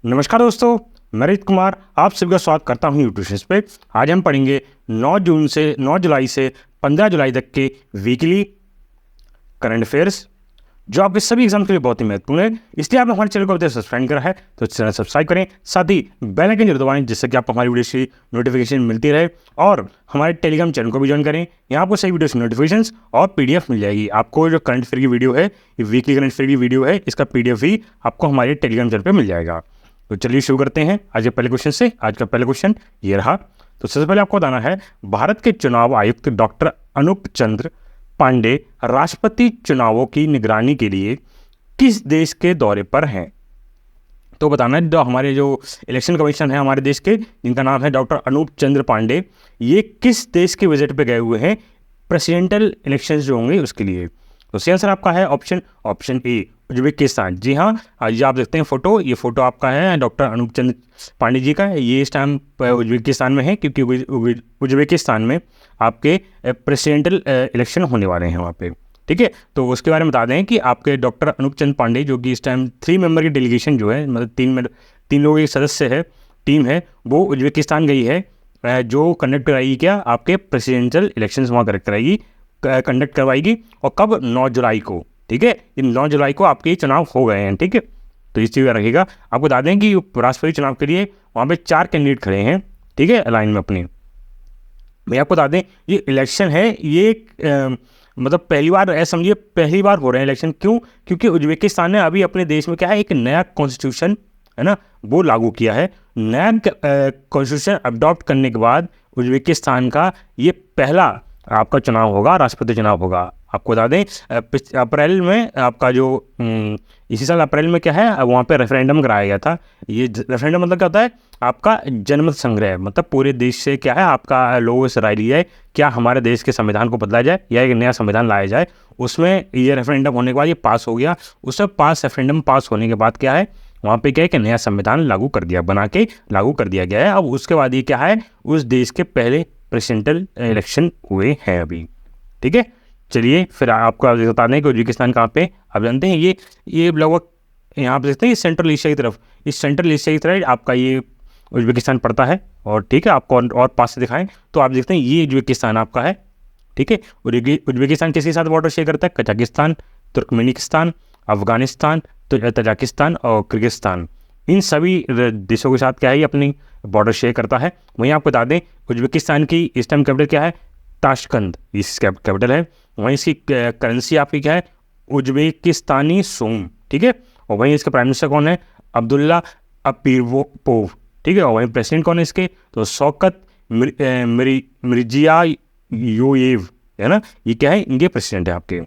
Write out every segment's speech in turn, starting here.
नमस्कार दोस्तों, मैं रित कुमार आप सभी का स्वागत करता हूं यूट्यूब पे। आज हम पढ़ेंगे 9 जुलाई से 15 जुलाई तक के वीकली करंट अफेयर्स, जो आपके सभी एग्जाम के लिए बहुत ही महत्वपूर्ण है। इसलिए आपने हमारे चैनल को अभी तक सब्सक्राइब करा है तो चैनल सब्सक्राइब करें, साथ ही बेल आइकन जरूर दबाएं जिससे कि आपको हमारी वीडियो की नोटिफिकेशन मिलती रहे। और हमारे टेलीग्राम चैनल को भी ज्वाइन करें, यहाँ आपको सही वीडियो की नोटिफिकेशन और पीडीएफ मिल जाएगी। आपको जो करंट अफेयर की वीडियो है, ये वीकली करंट अफेयर की वीडियो है, इसका पीडीएफ भी आपको हमारे टेलीग्राम चैनल पर मिल जाएगा। तो चलिए शुरू करते हैं आज के पहले क्वेश्चन से। आज का पहला क्वेश्चन ये रहा। तो सबसे पहले आपको बताना है, भारत के चुनाव आयुक्त डॉक्टर अनूप चंद्र पांडे राष्ट्रपति चुनावों की निगरानी के लिए किस देश के दौरे पर हैं? तो बताना है, जो हमारे जो इलेक्शन कमीशन है हमारे देश के, जिनका नाम है डॉक्टर अनूप चंद्र पांडे, ये किस देश के विजिट पे गए हुए हैं प्रेसिडेंटल इलेक्शंस जो होंगे उसके लिए? तो सही आंसर आपका है ऑप्शन ए, उज्बेकिस्तान। जी हाँ, ये आप देखते हैं फोटो, ये फोटो आपका है डॉक्टर अनूप चंद्र पांडे जी का। ये इस टाइम उज्बेकिस्तान में है, क्योंकि उज्बेकिस्तान में आपके प्रेसिडेंटल इलेक्शन होने वाले हैं वहाँ पे। ठीक है, तो उसके बारे में बता दें कि आपके डॉक्टर अनूप चंद्र पांडे, जो कि इस टाइम 3 मेंबर की डेलीगेशन जो है, मतलब 3 लोगों की सदस्य है टीम है, वो उज्बेकिस्तान गई है, जो कंडक्ट कराएगी क्या आपके प्रेसिडेंशियल इलेक्शंस वहाँ कंडक्ट करवाएगी। और कब? 9 जुलाई को। ठीक है, इन 9 जुलाई को आपके चुनाव हो गए हैं। ठीक है, तो इस चीज़ का रखिएगा। आपको बता दें कि राष्ट्रपति चुनाव के लिए वहाँ पे 4 कैंडिडेट खड़े हैं। ठीक है, लाइन में अपनी। भैया आपको बता दें, ये इलेक्शन है, ये मतलब पहली बार, ऐसा समझिए पहली बार हो रहे हैं इलेक्शन। क्यों? क्योंकि उज्बेकिस्तान ने अभी अपने देश में क्या है, एक नया कॉन्स्टिट्यूशन है ना, वो लागू किया है। नया कॉन्स्टिट्यूशन अडॉप्ट करने के बाद उज्बेकिस्तान का ये पहला आपका चुनाव होगा, राष्ट्रपति चुनाव होगा। आपको बता दें अप्रैल में आपका जो इसी साल अप्रैल में क्या है, वहाँ पे रेफरेंडम कराया गया था। ये रेफरेंडम मतलब क्या होता है? आपका जनमत संग्रह, मतलब पूरे देश से क्या है, आपका लोगों से राय ली जाए, क्या हमारे देश के संविधान को बदला जाए या एक नया संविधान लाया जाए। उसमें ये रेफरेंडम होने के बाद ये पास हो गया। उसमें रेफरेंडम पास होने के बाद क्या है, वहाँ पे क्या है कि नया संविधान लागू कर दिया गया है। अब उसके बाद ये क्या है, उस देश के पहले प्रेसिडेंशियल इलेक्शन हुए हैं अभी। ठीक है, चलिए फिर आपको बता दें कि उज्बेकिस्तान कहाँ पे आप जानते हैं। ये लगभग यहाँ पे देखते हैं, ये सेंट्रल एशिया की तरफ, इस सेंट्रल एशिया की तरफ आपका ये उज्बेकिस्तान पड़ता है। और ठीक है, आपको और पास से दिखाएं तो आप देखते हैं ये उज्बेकिस्तान आपका है। ठीक है, उज्बेकिस्तान किसके साथ बॉर्डर शेयर करता है? कजाकिस्तान, तुर्कमेनिस्तान, अफगानिस्तान, तजाकिस्तान और किर्गिस्तान, इन सभी देशों के साथ क्या है, ये अपनी बॉर्डर शेयर करता है। वहीं आपको बता दें, उज्बेकिस्तान की इस टाइम कैपिटल क्या है? ताशकंद, इसकी कैपिटल है। वहीं इसकी करेंसी आपकी क्या है? उज्बेकिस्तानी सोम। ठीक है, और वहीं इसका प्राइम मिनिस्टर कौन है? अब्दुल्ला अपीरपोव। ठीक है, और वहीं प्रेसिडेंट कौन है इसके? तो शौकत मिर्जियोयेव है ना, ये क्या है, इनके प्रेसिडेंट है आपके।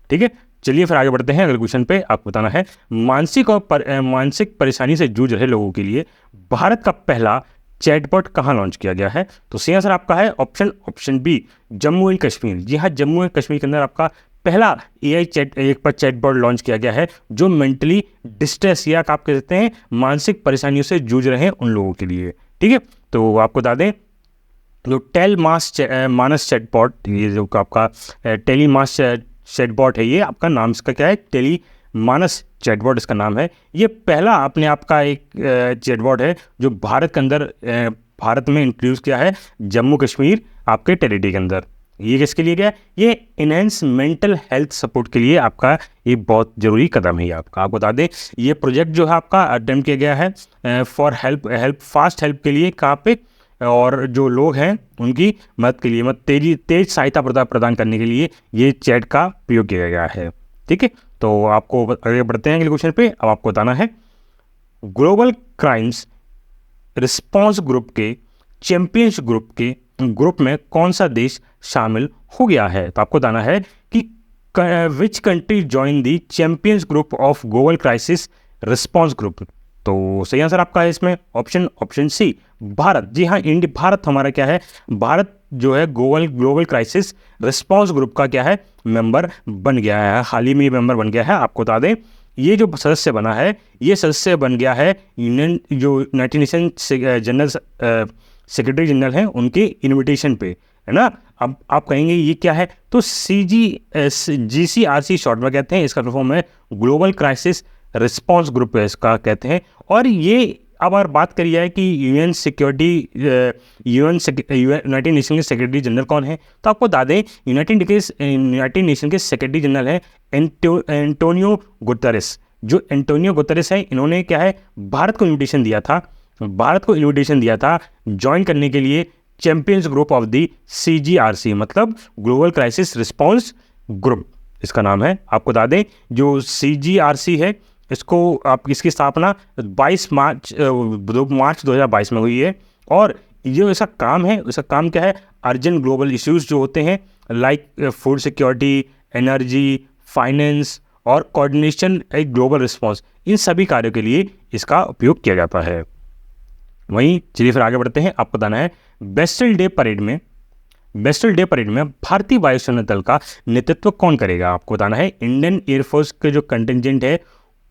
ठीक है, चलिए फिर आगे बढ़ते हैं अगले क्वेश्चन पे। आपको बताना है, मानसिक परेशानी से जूझ रहे लोगों के लिए भारत का पहला चैटबॉट कहाँ लॉन्च किया गया है? तो सही आंसर आपका है option B, Jammu and Kashmir. जी हाँ, जम्मू एंड कश्मीर के अंदर आपका पहला AI चैटबॉट लॉन्च किया गया है, जो मेंटली डिस्ट्रेस या आप कह सकते हैं मानसिक परेशानियों से जूझ रहे हैं उन लोगों के लिए। ठीक है, तो आपको बता दें, जो मानस चैटबॉट, ये जो आपका टेलीमास चैटबॉट है, ये आपका नाम इसका क्या है? टेलीमानस चैटबॉट इसका नाम है। ये पहला अपने आप का एक चैटबॉट है जो भारत के अंदर भारत में इंट्रोड्यूस किया है, जम्मू कश्मीर आपके टेरिटरी के अंदर। ये किसके लिए गया? ये इनहेंस मेंटल हेल्थ सपोर्ट के लिए आपका ये बहुत ज़रूरी कदम है आपका। आपको बता दें, ये प्रोजेक्ट जो है आपका अटेम्प्ट किया गया है फॉर फास्ट हेल्प के लिए, कहाँ पे, और जो लोग हैं उनकी मदद के लिए, मतलब तेज सहायता प्रदान करने के लिए ये चैट का प्रयोग किया गया है। ठीक है, तो आपको आगे बढ़ते हैं अगले क्वेश्चन पे। अब आपको बताना है, ग्लोबल क्राइम्स रिस्पॉन्स ग्रुप के चैंपियंस ग्रुप में कौन सा देश शामिल हो गया है? तो आपको बताना है कि which country join the champions group of global crisis response group. तो सही आंसर आपका है इसमें ऑप्शन सी, भारत। जी हाँ, भारत हमारा क्या है, भारत जो है ग्लोबल क्राइसिस रिस्पॉन्स ग्रुप का क्या है, मेंबर बन गया है, हाल ही में ये मेंबर बन गया है। आपको बता दें, ये जो सदस्य बना है, ये सदस्य बन गया है United nation general secretary general हैं, उनके इन्विटेशन पे, है ना। अब आप कहेंगे ये क्या है, तो GCRC शॉर्ट में कहते हैं, इसका फुल फॉर्म है ग्लोबल क्राइसिस रिस्पॉन्स ग्रुप है, इसका कहते हैं। और ये अब अगर बात करी जाए कि यूनाइटेड नेशन के सेक्रेटरी जनरल कौन है, तो आपको बता दें यूनाइटेड नेशन के सेक्रेटरी जनरल है एंटोनियो गुतेरेस। जो एंटोनियो गुतेरेस है, इन्होंने क्या है भारत को इन्विटेशन दिया था ज्वाइन करने के लिए champions group of the CGRC, मतलब ग्लोबल क्राइसिस रिस्पॉन्स ग्रुप इसका नाम है। आपको बता दें जो CGRC है, इसकी स्थापना 22 मार्च 2022 में हुई है। और जो इसका काम क्या है, अर्जेंट ग्लोबल इश्यूज जो होते हैं like food security, energy, finance और कोऑर्डिनेशन एक ग्लोबल रिस्पॉन्स, इन सभी कार्यों के लिए इसका उपयोग किया जाता है। वहीं चलिए फिर आगे बढ़ते हैं। आपको बताना है बेस्टल डे परेड में भारतीय वायुसेना दल का नेतृत्व कौन करेगा। आपको बताना है इंडियन एयरफोर्स के जो कंटिजेंट है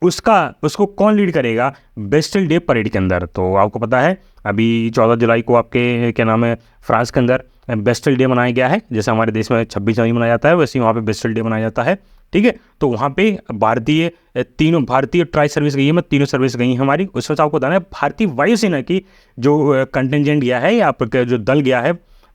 उसको कौन लीड करेगा बेस्टल डे परेड के अंदर। तो आपको पता है अभी 14 जुलाई को आपके क्या नाम है फ्रांस के अंदर बेस्टल डे मनाया गया है। जैसे हमारे देश में 26 जनवरी मनाया जाता है, वैसे ही वहाँ पे बेस्टल डे मनाया जाता है। ठीक है, तो वहाँ पे भारतीय ट्राई सर्विस गई है, मैं तीनों सर्विस गई हैं हमारी। उसमें से आपको बताना है भारतीय वायुसेना की जो कंटिजेंट गया है या जो दल गया है,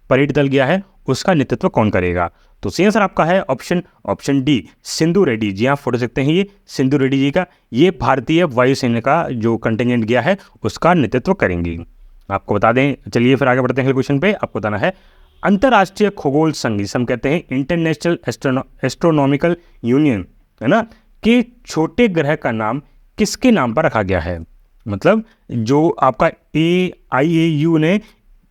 परेड दल गया है, उसका नेतृत्व कौन करेगा। तो सही आंसर आपका है ऑप्शन डी, सिंधु रेड्डी जी। आप फोटो सकते हैं, ये सिंधु रेड्डी जी का, ये भारतीय वायुसेना का जो कंटिजेंट गया है उसका नेतृत्व करेंगी। आपको बता दें, चलिए फिर आगे बढ़ते हैं क्वेश्चन पे। आपको बताना है अंतर्राष्ट्रीय खगोल संघ, जिसे हम कहते हैं इंटरनेशनल एस्ट्रोनॉमिकल यूनियन, है ना, के छोटे ग्रह का नाम किसके नाम पर रखा गया है। मतलब जो आपका IAU ने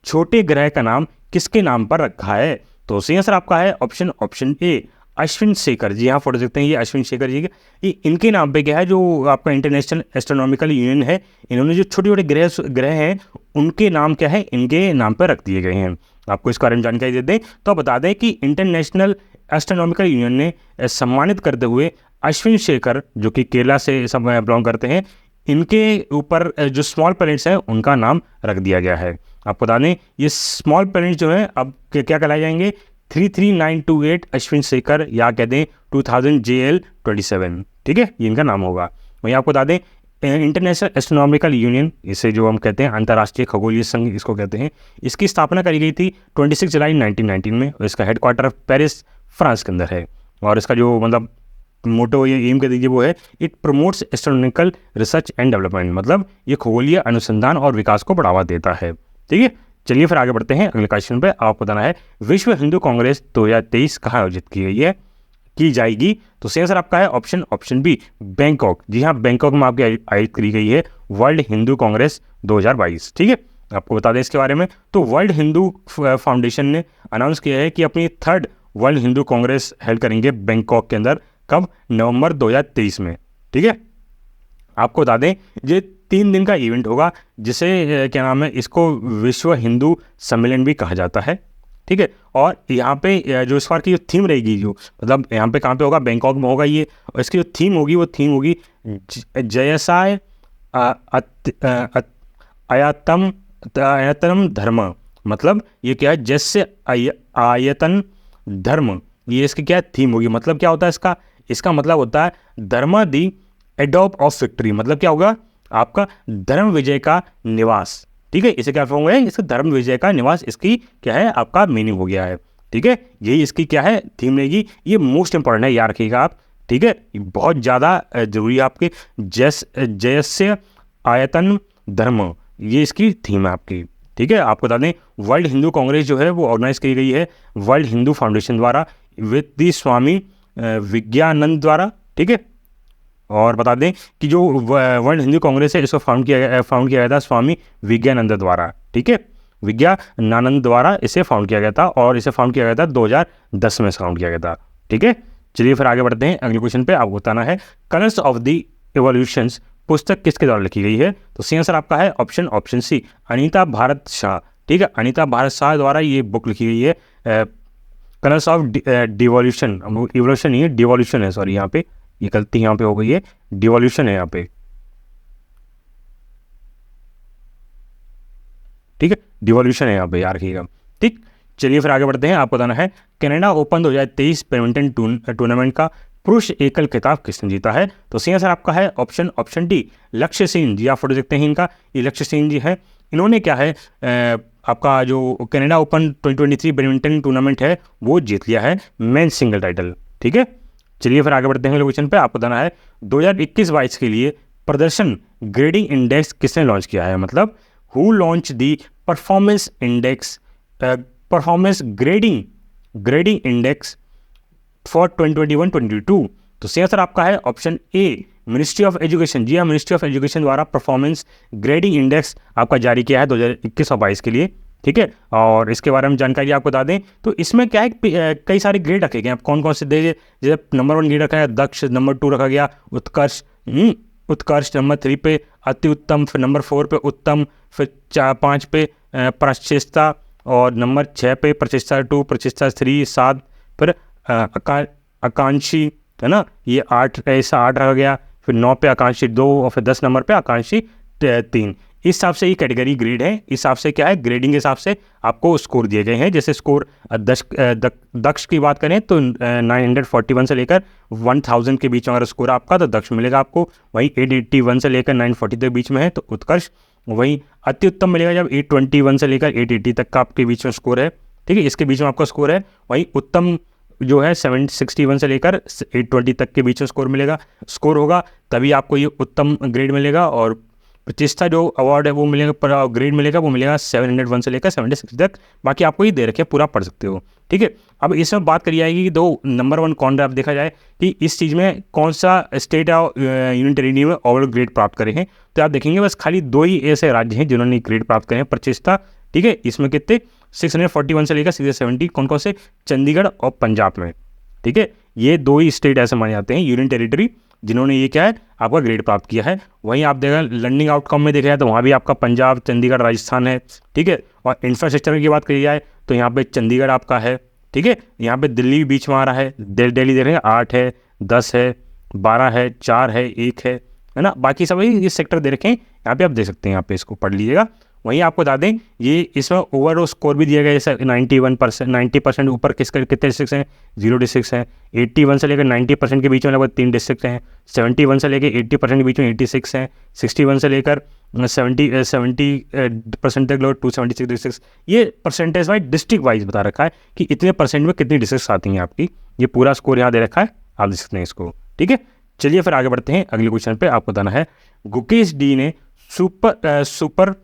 छोटे ग्रह का नाम किसके नाम पर रखा है। तो सही आंसर आपका है ऑप्शन ए, अश्विन शेखर जी। यहाँ फोटो देखते हैं, ये अश्विन शेखर जी ये इनके नाम पे क्या है, जो आपका इंटरनेशनल एस्ट्रोनॉमिकल यूनियन है, इन्होंने जो छोटे छोटे ग्रह हैं उनके नाम क्या है, इनके नाम पर रख दिए गए हैं। आपको इस बारे में जानकारी दे दें तो बता दें कि इंटरनेशनल एस्ट्रोनॉमिकल यूनियन ने सम्मानित करते हुए अश्विन शेखर, जो कि केरला से सब बिलोंग करते हैं, इनके ऊपर जो स्मॉल प्लैनेट्स हैं उनका नाम रख दिया गया है। आपको बता दें ये स्मॉल प्लैनेट्स जो हैं अब क्या कहलाए जाएंगे, 33928 अश्विन शेखर, या कहते हैं 2000 JL27। ठीक है, ये इनका नाम होगा। वहीं आपको बता दें इंटरनेशनल एस्ट्रोनॉमिकल यूनियन, इसे जो हम कहते हैं अंतर्राष्ट्रीय खगोलीय संघ इसको कहते हैं, इसकी स्थापना करी गई थी 26 जुलाई 1919 में। और इसका हेडक्वार्टर पेरिस फ्रांस के अंदर है। और इसका जो मतलब मोटो या एम कह दीजिए वो है, it promotes astronomical research and development, मतलब ये खगोलीय अनुसंधान और विकास को बढ़ावा देता है। ठीक है, चलिए फिर आगे बढ़ते हैं अगले क्वेश्चन पे। आपको बताना है विश्व हिंदू कांग्रेस 2023 कहाँ आयोजित की जाएगी। तो सही आंसर आपका है ऑप्शन बी, बैंकॉक। जी हाँ, बैंकॉक में आपकी आयोजित करी गई है वर्ल्ड हिंदू कांग्रेस 2022। ठीक है, आपको बता दें इसके बारे में, तो वर्ल्ड हिंदू फाउंडेशन ने अनाउंस किया है कि अपनी 3rd world Hindu Congress held करेंगे बैंकॉक के अंदर, कब, नवंबर 2023 में। ठीक है, आपको बता दें ये 3 दिन का इवेंट होगा, जिसे क्या नाम है, इसको विश्व हिंदू सम्मेलन भी कहा जाता है। ठीक है, और यहाँ पे जो इस बार की जो थीम रहेगी, जो मतलब यहाँ पे कहाँ पे होगा, बैंकॉक में होगा ये, और इसकी जो थीम होगी वो थीम होगी जयसाय आयतनम धर्म। मतलब ये क्या है, जैसे आयतन धर्म, ये इसकी क्या थीम होगी। मतलब क्या होता है इसका मतलब होता है धर्म दी एडॉप ऑफ विक्ट्री। मतलब क्या होगा, आपका धर्म विजय का निवास। ठीक है, इसे क्या होंगे, इसका धर्म विजय का निवास, इसकी क्या है आपका मीनिंग हो गया है। ठीक है, यही इसकी क्या है थीम रहेगी। ये मोस्ट इंपॉर्टेंट है, याद रखिएगा आप। ठीक है, बहुत ज़्यादा जरूरी है आपके, जयस्य आयतन धर्म, ये इसकी थीम है आपकी। ठीक है, आपको बता दें वर्ल्ड हिंदू कांग्रेस जो है वो ऑर्गेनाइज की गई है वर्ल्ड हिंदू फाउंडेशन द्वारा विद दी स्वामी विज्ञानंद द्वारा। ठीक है, और बता दें कि जो वर्ल्ड हिंदू कांग्रेस है इसको फाउंड किया गया था स्वामी विज्ञानंद द्वारा। ठीक है, विज्ञानानंद द्वारा इसे फाउंड किया गया था, और इसे फाउंड किया गया था 2010 में फाउंड किया गया था। ठीक है, चलिए फिर आगे बढ़ते हैं अगले क्वेश्चन पे। आपको बताना है कलर्स ऑफ द एवोल्यूशंस पुस्तक किसके द्वारा लिखी गई है। तो सही आंसर आपका है ऑप्शन सी, अनीता भारत शाह। ठीक है, अनीता भारत शाह द्वारा ये बुक लिखी गई है, कलर्स ऑफ डिवोल्यूशन। इवोल्यूशन नहीं है, डिवोल्यूशन है, सॉरी, यहाँ पे ये गलती यहाँ पे हो गई है, डिवोल्यूशन है यहाँ पे। ठीक है, डिवोल्यूशन है यहाँ पे, याद रखिएगा। ठीक, चलिए फिर आगे बढ़ते हैं। आपको बताना है कनाडा ओपन 2023 बैडमिंटन टूर्नामेंट का पुरुष एकल खिताब किसने जीता है? तो सही आंसर आपका है ऑप्शन डी, लक्ष्य सेन जी। आप फोटो देखते हैं इनका, ये लक्ष्य सेन जी है। इन्होंने क्या है आपका जो कनाडा ओपन 2023 बैडमिंटन टूर्नामेंट है वो जीत लिया है, मेन सिंगल टाइटल। ठीक है, चलिए फिर आगे बढ़ते हैं क्वेश्चन पे। आपको बताना है 2021-22 के लिए प्रदर्शन ग्रेडिंग इंडेक्स किसने लॉन्च किया है? मतलब who launch the performance index, performance grading index for 2021-22। तो सही आंसर आपका है option A, ministry of education. जी हाँ, मिनिस्ट्री ऑफ एजुकेशन द्वारा परफॉर्मेंस ग्रेडिंग इंडेक्स आपका जारी किया है 2021 और 22 के लिए। ठीक है, और इसके बारे में जानकारी आपको बता दें तो इसमें क्या है, कई सारे ग्रेड रखे गए हैं। आप कौन कौन से दे, जैसे नंबर 1 ग्रेड रखा है दक्ष, नंबर 2 रखा गया उत्कर्ष, नंबर 3 पे अति उत्तम, फिर नंबर 4 पे उत्तम, फिर 5 पे प्रशिष्टता, और नंबर 6 पे प्रशिष्टता 2, प्रशिष्टता 3, 7 फिर आकांक्षी, है ना, ये 8 ऐसा 8 रखा गया, फिर 9 पे आकांक्षी 2 और फिर 10 नंबर पे आकांक्षी 3। इस हिसाब से ये कैटेगरी ग्रेड है। इस हिसाब से क्या है, ग्रेडिंग के हिसाब से आपको स्कोर दिए गए हैं। जैसे स्कोर दक्ष की बात करें तो 941 से लेकर 1000 के बीच में अगर स्कोर आपका तो दक्ष मिलेगा आपको। वहीं 881 से लेकर 940 तक बीच में है तो उत्कर्ष। वहीं अति उत्तम मिलेगा जब 821 से लेकर 880 तक का आपके बीच में स्कोर है। ठीक है, इसके बीच में आपका स्कोर है। वहीं उत्तम जो है 761 से लेकर 820 तक के बीच में स्कोर होगा, तभी आपको ये उत्तम ग्रेड मिलेगा। और प्रतिष्ठा जो अवार्ड है वो मिलेगा, पर ग्रेड मिलेगा वो मिलेगा 701 से लेकर 760 तक। बाकी आपको ये दे रखे, पूरा पढ़ सकते हो। ठीक है, अब इसमें बात करी जाएगी कि दो नंबर 1 कौन रहा। अब देखा जाए कि इस चीज़ में कौन सा स्टेट और यूनियन टेरिटरी में ओवरऑल ग्रेड प्राप्त करे हैं, तो आप देखेंगे बस खाली 2 ही ऐसे राज्य हैं जिन्होंने ग्रेड प्राप्त करे हैं प्रतिष्ठा। ठीक है, इसमें कितने 641 से लेकर 670 कौन कौन से, चंडीगढ़ और पंजाब में। ठीक है, ये 2 ही स्टेट ऐसे माने जाते हैं यूनियन टेरिटरी जिन्होंने ये क्या है आपका ग्रेड प्राप्त किया है। वहीं आप देखा लर्निंग आउटकम में देखा जाए तो वहाँ भी आपका पंजाब, चंडीगढ़, राजस्थान है। ठीक है, और इंफ्रास्ट्रक्चर की बात करी जाए तो यहाँ पे चंडीगढ़ आपका है। ठीक है, यहाँ पे दिल्ली भी बीच में आ रहा है, दिल्ली देख रहे हैं 8 है, 10 है, 12 है, 4 है, 1 है ना। बाकी सब ये सेक्टर दे रखे हैं, यहाँ पे आप देख सकते हैं, यहाँ पे इसको पढ़ लीजिएगा। वहीं आपको बता दें ये इसमें ओवरऑल स्कोर भी दिया गया, जैसे 91%, 90% ऊपर कितने डिस्ट्रिक्ट हैं, 0 डिस्ट्रिक्ट हैं। 81 से लेकर 90% के बीच में लगभग 3 डिस्ट्रिक्ट हैं। 71 से लेकर 80% के बीच में 86 हैं। 61 से लेकर 70% तक लोग 276 डिस्ट्रिक्ट। ये परसेंटेज वाइज डिस्ट्रिक्ट वाइज बता रखा है कि इतने परसेंट में कितनी डिस्ट्रिक्ट आती हैं आपकी। ये पूरा स्कोर यहाँ दे रखा है, आप देख सकते हैं इसको। ठीक है, चलिए फिर आगे बढ़ते हैं अगले क्वेश्चन पे। आपको बताना है गुकेश डी ने super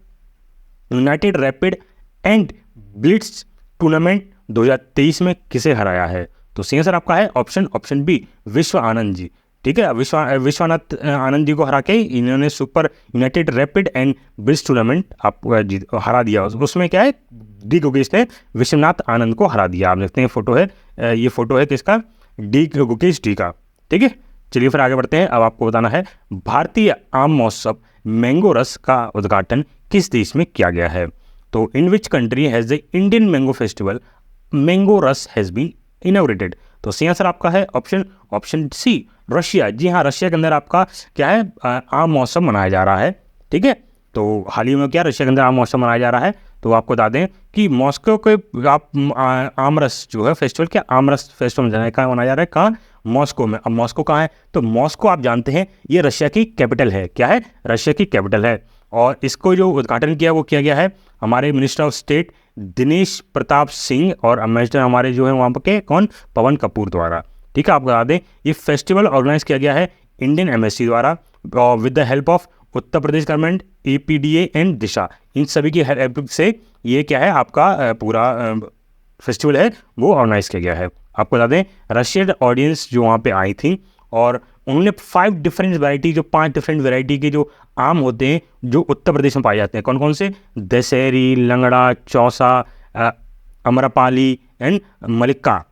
United rapid and Blitz tournament 2023 में किसे हराया है? तो सही आंसर आपका है ऑप्शन बी, विश्व आनंद जी। ठीक है, विश्वनाथ आनंद जी को हरा के इन्होंने super United rapid and Blitz tournament आपको हरा दिया। उसमें क्या है, डी गुकेश ने विश्वनाथ आनंद को हरा दिया। आप देखते हैं फोटो है, ये फोटो है किसका, डी गुकेश डी का। ठीक है, चलिए फिर आगे बढ़ते हैं। अब आपको बताना है भारतीय आम महोत्सव मैंगो रस का उद्घाटन किस देश में किया गया है? तो in which country has the Indian mango festival mango ras has been inaugurated? तो सही आंसर आपका है ऑप्शन सी, रशिया। जी हाँ, रशिया के अंदर आपका क्या है आम महोत्सव मनाया जा रहा है। ठीक है, तो हाल ही में क्या रशिया के अंदर आम महोत्सव मनाया जा रहा है। तो आपको बता दें कि मॉस्को के आप आम रस जो है फेस्टिवल, क्या आम रस फेस्टिवल कहाँ मनाया जा रहा है, कहाँ, मॉस्को में। अब मॉस्को कहाँ है, तो मॉस्को आप जानते हैं ये रशिया की कैपिटल है। क्या है, रशिया की कैपिटल है। और इसको जो उद्घाटन किया वो किया गया है हमारे minister of state Dinesh Pratap Singh और एम्बेसडर हमारे जो है वहाँ पर के कौन, पवन कपूर द्वारा। ठीक है, आपको बता दें ये फेस्टिवल ऑर्गेनाइज किया गया है इंडियन एम्बेसी द्वारा with the help of Uttar Pradesh government, APDA and Disha. इन सभी की हेल्प से ये क्या है आपका पूरा फेस्टिवल है वो ऑर्गेनाइज किया गया है। आपको बता दें रशियन ऑडियंस जो वहाँ पे आई थी और उन्होंने 5 डिफरेंट वैरायटी, जो 5 डिफरेंट वैरायटी के जो आम होते हैं जो उत्तर प्रदेश में पाए जाते हैं, कौन कौन से, दशहरी, लंगड़ा, चौसा, अमरपाली एंड मलिक्का।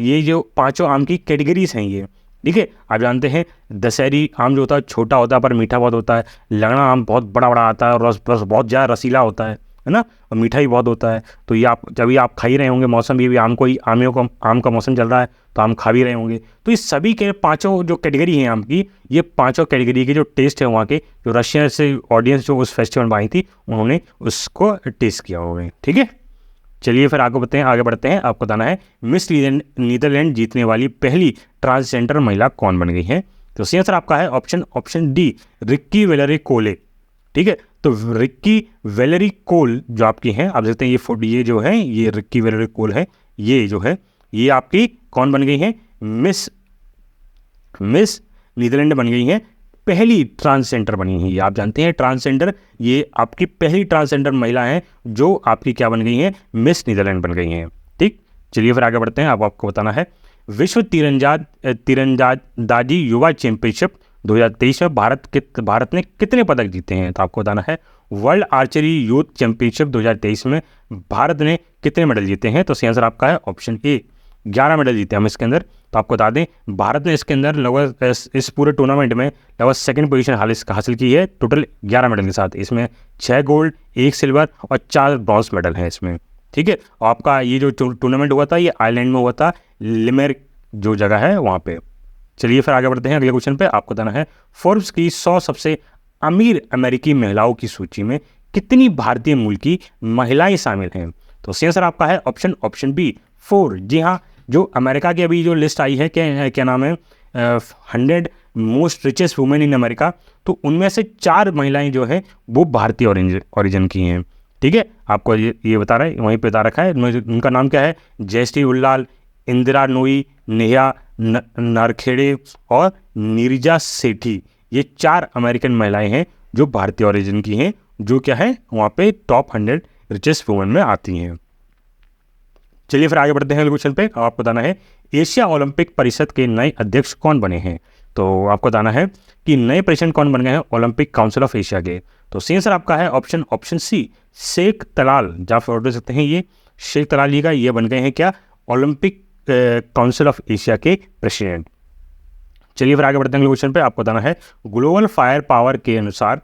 ये जो 5 आम की कैटेगरीज हैं ये। ठीक है, आप जानते हैं दशहरी आम जो होता है छोटा होता है पर मीठा बहुत होता है। लंगड़ा आम बहुत बड़ा बड़ा आता है और रस बहुत ज़्यादा रसीला होता है ना, और मीठा ही बहुत होता है। तो ये आप जब भी आप खा ही रहे होंगे, मौसम भी आम का मौसम चल रहा है तो आम खा भी रहे होंगे। तो इस सभी के 5 जो कैटेगरी हैं आम की, ये 5 कैटेगरी के जो टेस्ट है वहाँ के, जो रशिया से ऑडियंस जो उस फेस्टिवल में आई थी उन्होंने उसको टेस्ट किया होगा। ठीक है, चलिए फिर आगे बढ़ते हैं। आपको बताना है मिस नीदरलैंड जीतने वाली पहली ट्रांसजेंडर महिला कौन बन गई है। तो सही आंसर आपका है ऑप्शन डी, रिक्की वेलेरी कोले। ठीक है, तो रिक्की वेलेरी कोल जो आपकी हैं, आप देखते हैं ये जो है ये रिक्की वेलेरी कोल है, ये जो है ये आपकी कौन बन गई है, मिस नीदरलैंड बन गई हैं, पहली ट्रांसजेंडर बनी है। आप जानते हैं ट्रांसजेंडर, ये आपकी पहली ट्रांसजेंडर महिला हैं जो आपकी क्या बन गई हैं, मिस नीदरलैंड बन गई हैं। ठीक, चलिए फिर आगे बढ़ते हैं। आपको बताना है विश्व तीरंदाजी युवा चैंपियनशिप 2023 में भारत ने कितने पदक जीते हैं। तो आपको बताना है वर्ल्ड आर्चरी यूथ चैंपियनशिप 2023 में भारत ने कितने मेडल जीते हैं। तो सही आंसर आपका है ऑप्शन ए, 11 मेडल जीते हम इसके अंदर। तो आपको बता दें भारत ने इसके अंदर लगभग इस पूरे टूर्नामेंट में लगभग सेकंड पोजीशन हासिल की है, टोटल 11 मेडल के साथ। इसमें 6 गोल्ड, 1 सिल्वर और 4 ब्रॉन्ज मेडल हैं इसमें। ठीक है, और आपका ये जो टूर्नामेंट हुआ था ये आयरलैंड में हुआ था, लिमेर जो जगह है वहाँ पे। चलिए फिर आगे बढ़ते हैं अगले क्वेश्चन पे। आपको बताना है फोर्ब्स की 100 सबसे अमीर अमेरिकी महिलाओं की सूची में कितनी भारतीय मूल की महिलाएं शामिल हैं। तो सही आंसर आपका है ऑप्शन बी, 4। जी हाँ, जो अमेरिका की अभी जो लिस्ट आई है क्या नाम है 100 most richest women in America, तो उनमें से 4 महिलाएं जो है वो भारतीय ओरिजिन की हैं। ठीक है, आपको ये बता रहा है, वहीं पे बता रखा है। उनका नाम क्या है, जयश्री उल्लाल, इंदिरा नोई, नेहा नारखेड़े और नीरजा सेठी। ये 4 अमेरिकन महिलाएं हैं जो भारतीय ओरिजिन की हैं, जो क्या है वहाँ पे टॉप 100 रिचेस्ट वुमेन में आती हैं। चलिए फिर आगे बढ़ते हैं क्वेश्चन पे। आपको बताना है एशिया ओलंपिक परिषद के नए अध्यक्ष कौन बने हैं। तो आपको बताना है कि नए प्रेसिडेंट कौन बन गए हैं ओलंपिक काउंसिल ऑफ एशिया के। तो सही आंसर आपका है ऑप्शन सी, शेख तलाल। जहाँ फॉर दे सकते हैं ये शेख तलाल ये बन गए हैं क्या, ओलंपिक काउंसिल ऑफ एशिया के प्रेसिडेंट। चलिए फिर आगे बढ़ते हैं क्वेश्चन पे। आपको बताना है ग्लोबल फायर पावर के अनुसार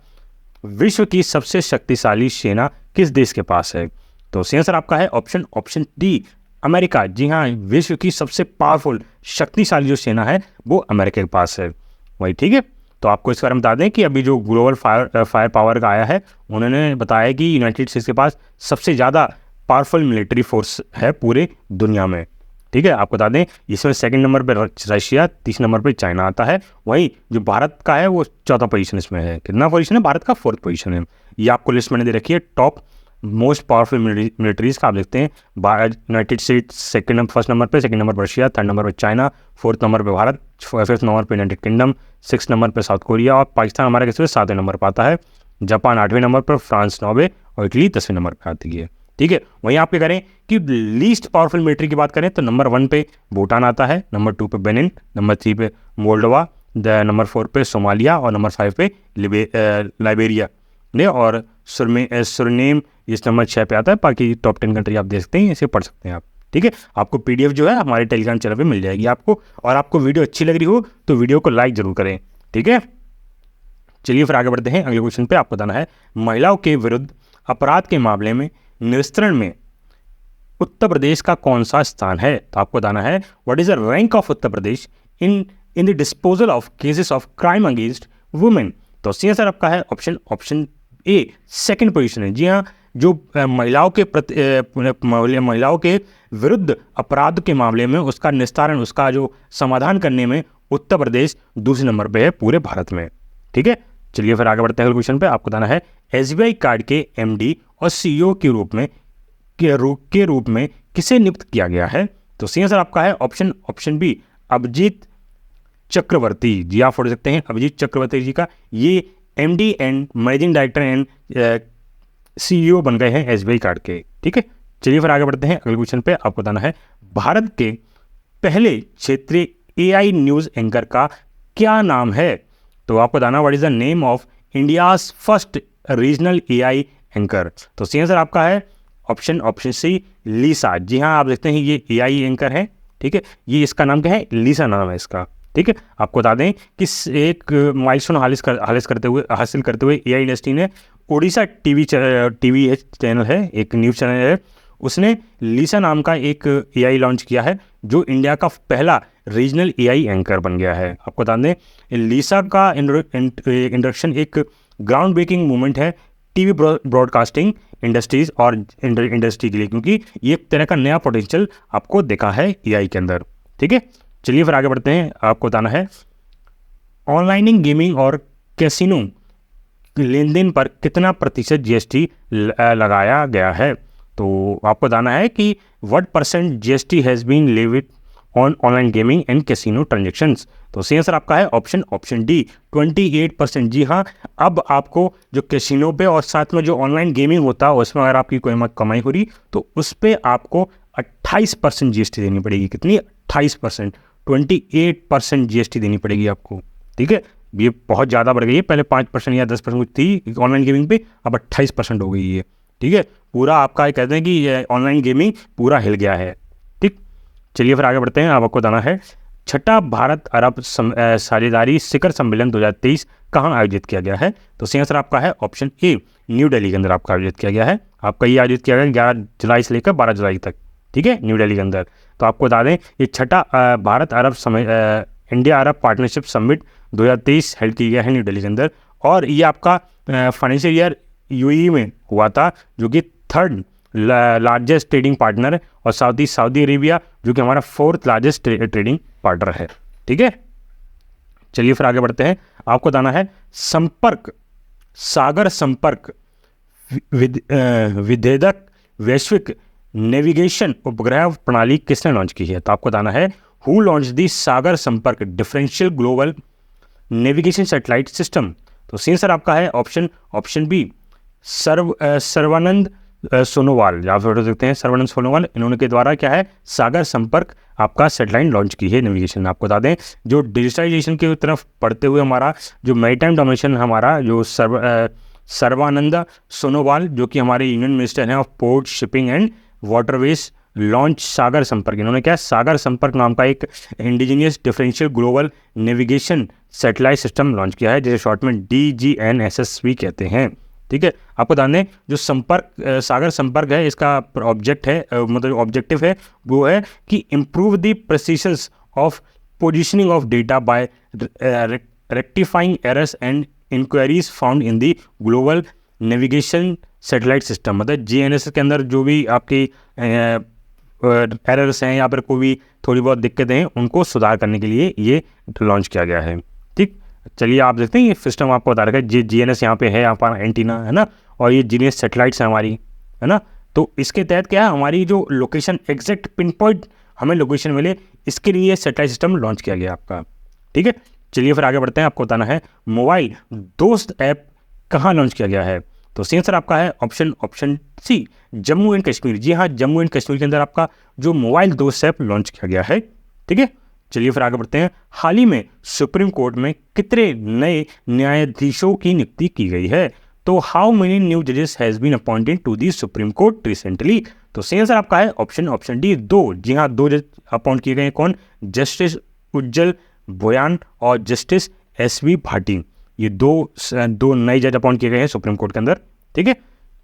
विश्व की सबसे शक्तिशाली सेना किस देश के पास है। तो सही आंसर आपका है ऑप्शन डी, अमेरिका। जी हाँ, विश्व की सबसे पावरफुल शक्तिशाली जो सेना है वो अमेरिका के पास है वही। ठीक है, तो आपको इस बारे में बता दें कि अभी जो ग्लोबल फायर पावर का आया है, उन्होंने बताया कि यूनाइटेड स्टेट्स के पास सबसे ज़्यादा पावरफुल मिलिट्री फोर्स है पूरे दुनिया में। ठीक है, आपको बता दें इसमें 2nd नंबर पर रशिया, 3 नंबर पर चाइना आता है। वहीं जो भारत का है वो 4था पोजीशन इसमें है। कितना पोजीशन है भारत का, 4th पोजीशन है। ये आपको लिस्ट मैंने दे रखी है टॉप मोस्ट पावरफुल मिलिट्रीज का। आप देखते हैं यूनाइटेड स्टेट्स 1st नंबर पे, 2nd नंबर पर रशिया, 3rd नंबर पर चाइना, 4th नंबर पे भारत, 5th नंबर पे यूनाइटेड किंगडम, 6th नंबर पे साउथ कोरिया और पाकिस्तान हमारे किसी 7वें नंबर पर आता है। जापान 8वें नंबर पर, फ्रांस 9वें और इटली 10वें नंबर पर आती है। ठीक है, वहीं आप क्या करें कि लीस्ट पावरफुल मिलिट्री की बात करें तो नंबर 1 पे भूटान आता है, नंबर 2 पे बेनिन, नंबर 3 पे मोल्डोवा, नंबर 4 पे सोमालिया और नंबर 5 पे लाइबेरिया ने और सुरनेम इस नंबर 6 पे आता है। बाकी टॉप 10 कंट्री आप देख सकते हैं, इसे पढ़ सकते हैं आप। ठीक है, आपको PDF जो है हमारे टेलीग्राम चैनल पे मिल जाएगी आपको। और आपको वीडियो अच्छी लग रही हो तो वीडियो को लाइक जरूर करें। ठीक है, चलिए फिर आगे बढ़ते हैं अगले क्वेश्चन पे। आपको बताना है महिलाओं के विरुद्ध अपराध के मामले में निस्तारण में उत्तर प्रदेश का कौन सा स्थान है। तो आपको बताना है what is the rank of Uttar Pradesh in the disposal of cases of crime against women. तो सही आंसर आपका है ऑप्शन ए, 2nd पोजीशन है। जी हाँ, जो महिलाओं के विरुद्ध अपराध के मामले में उसका निस्तारण, उसका जो समाधान करने में उत्तर प्रदेश 2रे नंबर पे है पूरे भारत में। ठीक है, चलिए फिर आगे बढ़ते हैं क्वेश्चन पे। आपको बताना है SBI कार्ड के MD और CEO के रूप में किसे नियुक्त किया गया है। तो सही आंसर आपका है ऑप्शन बी, अभिजीत चक्रवर्ती। जी आप पढ़ सकते हैं अभिजीत चक्रवर्ती जी का, ये MD and managing director and CEO बन गए हैं SBI कार्ड के। ठीक है, चलिए फिर आगे बढ़ते हैं अगले क्वेश्चन पे। आपको बताना है भारत के पहले क्षेत्रीय AI न्यूज़ एंकर का क्या नाम है। तो आपको बताना what is the name of India's first regional AI anchor. तो सही आंसर आपका है ऑप्शन सी, लीसा। जी हाँ, आप देखते हैं ये AI एंकर है। ठीक है, ये इसका नाम क्या है, लीसा नाम है इसका। ठीक है, आपको बता दें कि एक माइलस्टोन हासिल करते हुए AI इंडस्ट्री ने ओडिशा टीवी चैनल है, एक न्यूज़ चैनल है, उसने लीसा नाम का एक AI लॉन्च किया है जो इंडिया का पहला रीजनल AI एंकर बन गया है। आपको बता दें लीसा का इंट्रोडक्शन एक ग्राउंड ब्रेकिंग मूवमेंट है टीवी ब्रॉडकास्टिंग इंडस्ट्रीज और इंडस्ट्री के लिए, क्योंकि ये एक तरह का नया पोटेंशियल आपको देखा है एआई के अंदर। ठीक है, चलिए फिर आगे बढ़ते हैं। आपको बताना है ऑनलाइन गेमिंग और कैसीनो लेन देन पर कितना प्रतिशत जीएसटी लगाया गया है। तो आपको बताना है कि what percent GST has been levied on online gaming and casino transactions. तो सही आंसर आपका है ऑप्शन डी 28%। जी हाँ, अब आपको जो कैसीनो पे और साथ में जो ऑनलाइन गेमिंग होता है उसमें अगर आपकी कोई कमाई हो रही तो उस पर आपको 28% जीएसटी देनी पड़ेगी। कितनी? 28%। 28% जीएसटी देनी पड़ेगी आपको। ठीक है, ये बहुत ज़्यादा बढ़ गई है, पहले 5% या 10% थी ऑनलाइन गेमिंग पे, अब 28% हो गई है। ठीक है, पूरा आपका ये कहते हैं कि ऑनलाइन गेमिंग पूरा हिल गया है। ठीक, चलिए फिर आगे बढ़ते हैं। आपको बताना है छठा भारत अरब साझेदारी शिखर सम्मेलन 2023 कहाँ आयोजित किया गया है। तो सही आंसर आपका है ऑप्शन ए, न्यू दिल्ली के अंदर आपका आयोजित किया गया है। आपका ये आयोजित किया गया 11 जुलाई से लेकर 12 जुलाई तक। ठीक है, न्यू दिल्ली के अंदर। तो आपको बता दें ये छठा भारत अरब इंडिया अरब पार्टनरशिप समिट 2023 हेल्ड किया गया है न्यू दिल्ली के अंदर, और ये आपका फाइनेंशियल ईयर यूएई में हुआ था, जो कि थर्ड लार्जेस्ट ट्रेडिंग पार्टनर है, और सऊदी अरेबिया जो कि हमारा 4th लार्जेस्ट ट्रेडिंग पार्टनर है। ठीक है, चलिए फिर आगे बढ़ते हैं। आपको बताना है सागर संपर्क विभेदक वैश्विक नेविगेशन उपग्रह प्रणाली किसने लॉन्च की है। तो आपको बताना है हु लॉन्च दी सागर संपर्क differential global navigation satellite system. तो सही आंसर आपका है ऑप्शन बी, सर्वानंद सोनोवाल, या फिर सकते हैं सर्वानंद सोनोवाल। इन्होंने के द्वारा क्या है सागर संपर्क आपका सैटेलाइट लॉन्च की है नेविगेशन। आपको बता दें जो डिजिटलाइजेशन की तरफ बढ़ते हुए हमारा जो मैरीटाइम डोमिनेशन हमारा जो सर्वानंद सोनोवाल जो कि हमारे यूनियन मिनिस्टर हैं of port shipping and waterways launch Sagar Sampark. इन्होंने क्या सागर संपर्क नाम का एक indigenous differential global navigation satellite system launch किया है, जिसे शॉर्ट में DGNSS कहते हैं। ठीक है, आपको बता दें जो सागर संपर्क है इसका ऑब्जेक्ट है मतलब ऑब्जेक्टिव है वो है कि improve the precisions of positioning of data by rectifying errors and inquiries found in the global navigation satellite system. मतलब GNSS के अंदर जो भी आपकी एरर्स हैं या फिर कोई भी थोड़ी बहुत दिक्कतें हैं उनको सुधार करने के लिए ये लॉन्च किया गया है। ठीक, चलिए आप देखते हैं ये सिस्टम आपको बता रखा है GNS यहाँ पे है, यहाँ पर एंटीना है ना, और ये GNS सैटेलाइट्स है हमारी, है ना। तो इसके तहत क्या है हमारी जो लोकेशन एग्जैक्ट पिन पॉइंट हमें लोकेशन मिले, इसके लिए सैटेलाइट सिस्टम लॉन्च किया गया आपका। ठीक है, चलिए फिर आगे बढ़ते हैं। आपको बताना है मोबाइल दोस्त ऐप कहाँ लॉन्च किया गया है। तो सही आंसर आपका है option C, Jammu and Kashmir. जी हाँ, जम्मू एंड कश्मीर के अंदर आपका जो मोबाइल दोस्त ऐप लॉन्च किया गया है। ठीक है, चलिए फिर आगे बढ़ते हैं। हाल ही में सुप्रीम कोर्ट में कितने नए न्यायाधीशों की नियुक्ति की गई है। तो हाउ मेनी न्यू जजेस has been appointed to the Supreme Court recently. तो सही आंसर आपका है ऑप्शन डी 2। जी हाँ, 2 जज अपॉइंट किए गए। कौन? जस्टिस उज्जवल बोयान और जस्टिस SV भाटी। ये दो नए जज अपॉइंट किए गए हैं सुप्रीम कोर्ट के अंदर। ठीक है,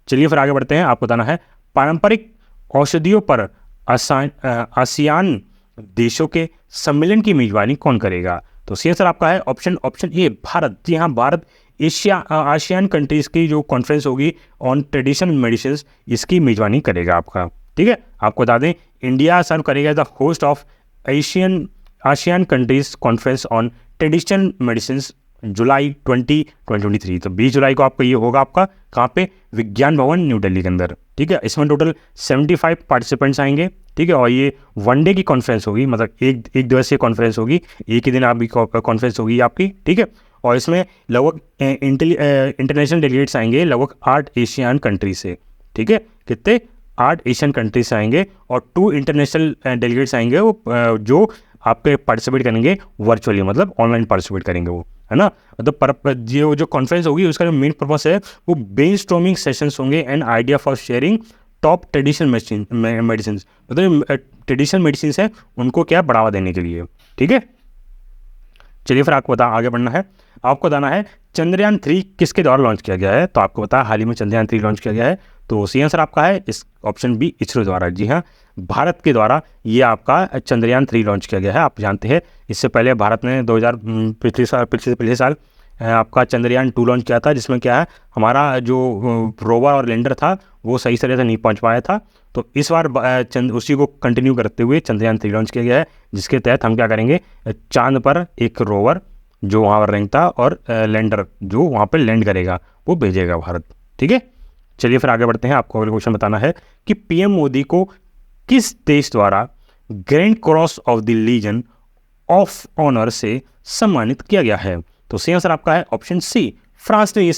चलिए फिर आगे बढ़ते हैं। आपको बताना है पारंपरिक औषधियों पर आसियान देशों के सम्मेलन की मेजबानी कौन करेगा। तो सही आंसर आपका है ऑप्शन ए, भारत। जी हाँ, भारत आसियान कंट्रीज की जो कॉन्फ्रेंस होगी ऑन ट्रेडिशनल मेडिसिन इसकी मेजबानी करेगा आपका। ठीक है, आपको बता दें इंडिया सर्व करेगा the host of ASEAN countries conference on traditional medicine July 2023। तो 20 जुलाई को आपका ये होगा आपका कहाँ पे? विज्ञान भवन न्यू दिल्ली के अंदर। ठीक है, इसमें टोटल 75 पार्टिसिपेंट्स आएंगे। ठीक है, और ये 1 डे की कॉन्फ्रेंस होगी, मतलब एक दिवसीय कॉन्फ्रेंस होगी, एक ही दिन आपकी कॉन्फ्रेंस होगी आपकी। ठीक है, और इसमें लगभग इंटरनेशनल डेलीगेट्स आएंगे लगभग 8 एशियन कंट्री से। ठीक है, कितने? 8 एशियन कंट्री से आएंगे, और 2 इंटरनेशनल डेलीगेट्स आएंगे वो जो आपके पार्टिसिपेट करेंगे वर्चुअली, मतलब ऑनलाइन पार्टिसिपेट करेंगे वो, है ना। मतलब जो कॉन्फ्रेंस होगी उसका जो मेन पर्पस है वो ब्रेनस्टॉर्मिंग सेशंस होंगे and idea for sharing top traditional medicine, मतलब ट्रेडिशनल मेडिसिन है उनको क्या बढ़ावा देने के लिए। ठीक है, चलिए फिर आपको आगे बढ़ना है। आपको बताना है चंद्रयान 3 किसके द्वारा लॉन्च किया गया है। तो आपको पता है हाल ही में चंद्रयान 3 लॉन्च किया गया है। तो सही आंसर आपका है इस ऑप्शन बी, इसरो द्वारा। जी हाँ, भारत के द्वारा ये आपका चंद्रयान 3 लॉन्च किया गया है। आप जानते हैं इससे पहले भारत ने पिछले साल आपका चंद्रयान 2 लॉन्च किया था, जिसमें क्या है हमारा जो रोवर और लैंडर था वो सही तरह से नहीं पहुंच पाया था। तो इस बार उसी को कंटिन्यू करते हुए चंद्रयान 3 लॉन्च किया गया है, जिसके तहत हम क्या करेंगे, चांद पर एक रोवर जो वहाँ पर रैंक था और लैंडर जो वहाँ पर लैंड करेगा वो भेजेगा भारत। ठीक है, चलिए फिर आगे बढ़ते हैं। आपको अगला क्वेश्चन बताना है कि पीएम मोदी को किस देश द्वारा Grand Cross of the Legion of Honour से सम्मानित किया गया है? तो सही आंसर आपका है ऑप्शन सी, फ्रांस ने ये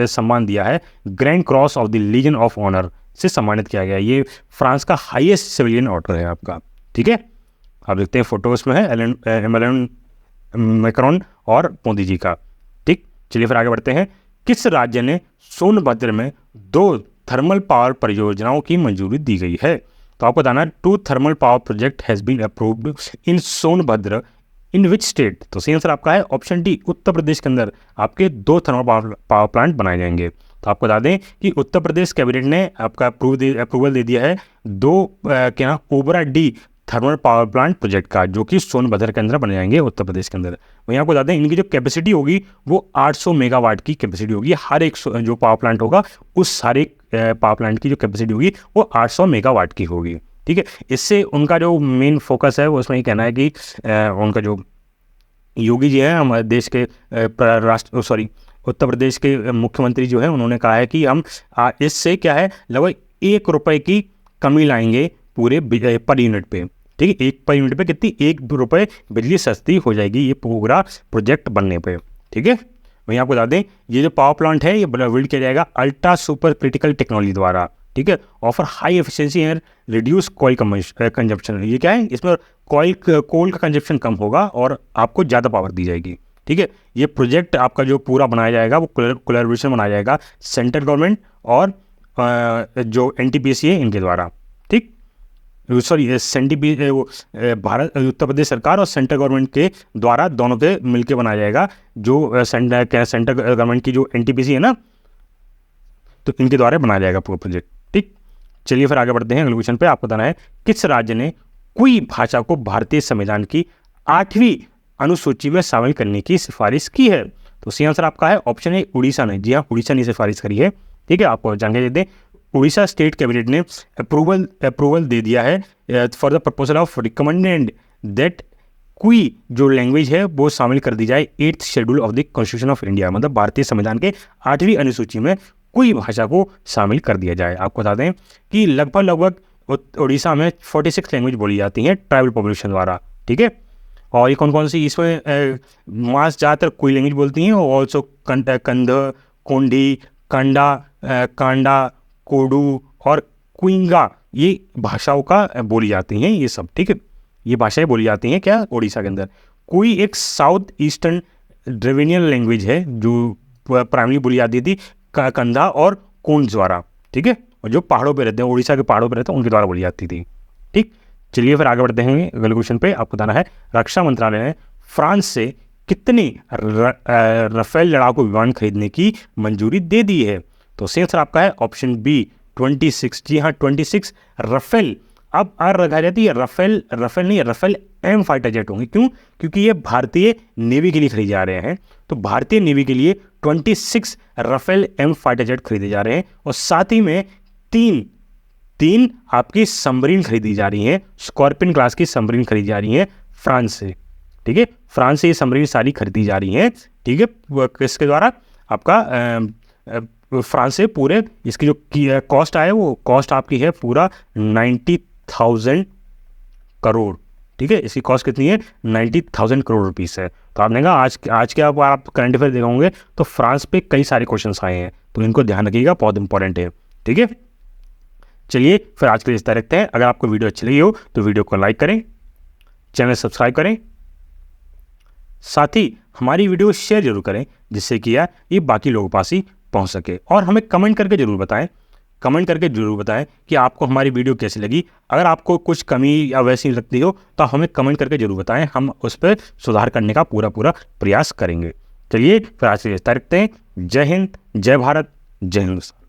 सम्मान दिया है, Grand Cross of the Legion of Honour से सम्मानित किया गया है। ये फ्रांस का हाईएस्ट सिविलियन ऑर्डर है आपका। ठीक है, आप देखते हैं फोटोज में है एमैनुएल मैक्रोन और मोदी जी का। ठीक, चलिए फिर आगे बढ़ते हैं। किस राज्य ने सोनभद्र में 2 थर्मल पावर परियोजनाओं की मंजूरी दी गई है? तो आपको बताना है 2 thermal power project has been approved in Sonbhadra in which state? तो सही आंसर आपका है ऑप्शन डी, उत्तर प्रदेश के अंदर आपके 2 थर्मल पावर प्लांट बनाए जाएंगे। तो आपको बता दें कि उत्तर प्रदेश कैबिनेट ने आपका अप्रूवल दे दिया है 2 Obra D thermal power plant project का, जो कि सोनभद्र के अंदर बने जाएंगे उत्तर प्रदेश के अंदर। वहीं आपको बता दें इनकी जो कैपेसिटी होगी वो 800 मेगावाट की कैपेसिटी होगी। हर एक जो पावर प्लांट होगा उस सारे पावर प्लांट की जो कैपेसिटी होगी वो 800 मेगावाट की होगी। ठीक है, इससे उनका जो मेन फोकस है वो उसमें ये कहना है कि उनका जो योगी जी है हमारे देश के उत्तर प्रदेश के मुख्यमंत्री जो है उन्होंने कहा है कि हम इससे क्या है लगभग 1 रुपये की कमी लाएंगे पूरे पर यूनिट पे। ठीक है, 1 पर यूनिट पे कितनी 1 रुपये बिजली सस्ती हो जाएगी ये पूरा प्रोजेक्ट बनने पे। ठीक है, वहीं आपको बता दें ये जो पावर प्लांट है ये बिल्ड किया जाएगा अल्ट्रा सुपर क्रिटिकल टेक्नोलॉजी द्वारा। ठीक है, offer high efficiency and reduce coil consumption. ये क्या है, इसमें कोल का कंजप्शन कम होगा और आपको ज़्यादा पावर दी जाएगी। ठीक है, ये प्रोजेक्ट आपका जो पूरा बनाया जाएगा वो कोलैबोरेशन बनाया जाएगा सेंट्रल गवर्नमेंट और जो एनटीपीसी है इनके द्वारा। ठीक, सॉरी भारत उत्तर प्रदेश सरकार और सेंट्रल गवर्नमेंट के द्वारा दोनों के मिलकर बनाया जाएगा। जो सेंट्रल गवर्नमेंट की जो एनटीपीसी है ना, तो इनके द्वारा बनाया जाएगा पूरा प्रोजेक्ट। ठीक, चलिए फिर आगे बढ़ते हैं अगले क्वेश्चन पे। आपको बताना है किस राज्य ने कोई भाषा को भारतीय संविधान की 8वीं अनुसूची में शामिल करने की सिफारिश की है? तो सही आंसर आपका है ऑप्शन ए, उड़ीसा ने। जी हाँ, उड़ीसा ने सिफारिश करी है। ठीक है, आपको जानकारी दे दें उड़ीसा स्टेट कैबिनेट ने अप्रूवल दे दिया है for the proposal of recommended that कोई जो लैंग्वेज है वो शामिल कर दी जाए 8th schedule of the constitution of India, मतलब भारतीय संविधान के 8वीं अनुसूची में कोई भाषा को शामिल कर दिया जाए। आपको बता दें कि लगभग उड़ीसा में 46 लैंग्वेज बोली जाती हैं ट्राइबल पॉपुलेशन द्वारा। ठीक है, और ये कौन कौन सी इसमें मास ज़्यादातर कोई लैंग्वेज बोलती हैं और ऑल्सो कंध, कोंडी, कांडा, कोडू और कुइंगा, ये भाषाओं का बोली जाती हैं ये सब। ठीक है, ये भाषाएं बोली जाती हैं क्या उड़ीसा के अंदर। कोई एक साउथ ईस्टर्न ड्रेविनियन लैंग्वेज है जो प्राइमरी बोली जाती थी कंधा और कोंड द्वारा। ठीक है, और जो पहाड़ों पे रहते हैं, उड़ीसा के पहाड़ों पे रहते हैं, उनके द्वारा बोली जाती थी। ठीक, चलिए फिर आगे बढ़ते हैं अगले क्वेश्चन पे। आपको बताना है रक्षा मंत्रालय ने फ्रांस से कितने राफेल लड़ाकू विमान खरीदने की मंजूरी दे दी है? तो सही आंसर आपका है ऑप्शन बी, 26। जी हाँ, 26 राफेल। अब रखा जाती है राफेल नहीं, राफेल एम फाइटर जेट होंगे। क्यों? क्योंकि ये भारतीय नेवी के लिए खरीदे जा रहे हैं। तो भारतीय नेवी के लिए 26 राफेल एम फाइटर जेट खरीदे जा रहे हैं और साथ ही में तीन आपकी सबमरीन खरीदी जा रही हैं। स्कॉर्पियन क्लास की सबमरीन खरीदी जा रही हैं फ्रांस से। ठीक है, फ्रांस से ये सबमरीन सारी खरीदी जा रही हैं। ठीक है, किसके द्वारा? आपका फ्रांस से पूरे इसकी जो कॉस्ट आए वो कॉस्ट आपकी है पूरा 90,000 करोड़। ठीक है, इसकी कॉस्ट कितनी है? 90,000 करोड़ रुपीस है। तो आपने कहा आज के आप करंट अफेयर देखा होंगे तो फ्रांस पे कई सारे क्वेश्चंस आए हैं, तो इनको ध्यान रखिएगा, बहुत इंपॉर्टेंट है। ठीक है, चलिए फिर आज के लिए इस तरह रखते हैं। अगर आपको वीडियो अच्छी लगी हो तो वीडियो को लाइक करें, चैनल सब्सक्राइब करें, साथ ही हमारी वीडियो शेयर जरूर करें जिससे कि यार ये बाकी लोगों के पास ही पहुंच सके। और हमें कमेंट करके जरूर बताएं कि आपको हमारी वीडियो कैसी लगी। अगर आपको कुछ कमी या वैसी लगती हो तो हमें कमेंट करके जरूर बताएं, हम उस पर सुधार करने का पूरा प्रयास करेंगे। चलिए फिर आज के लिए रखते हैं। जय हिंद, जय भारत, जय हिंदुस्तान।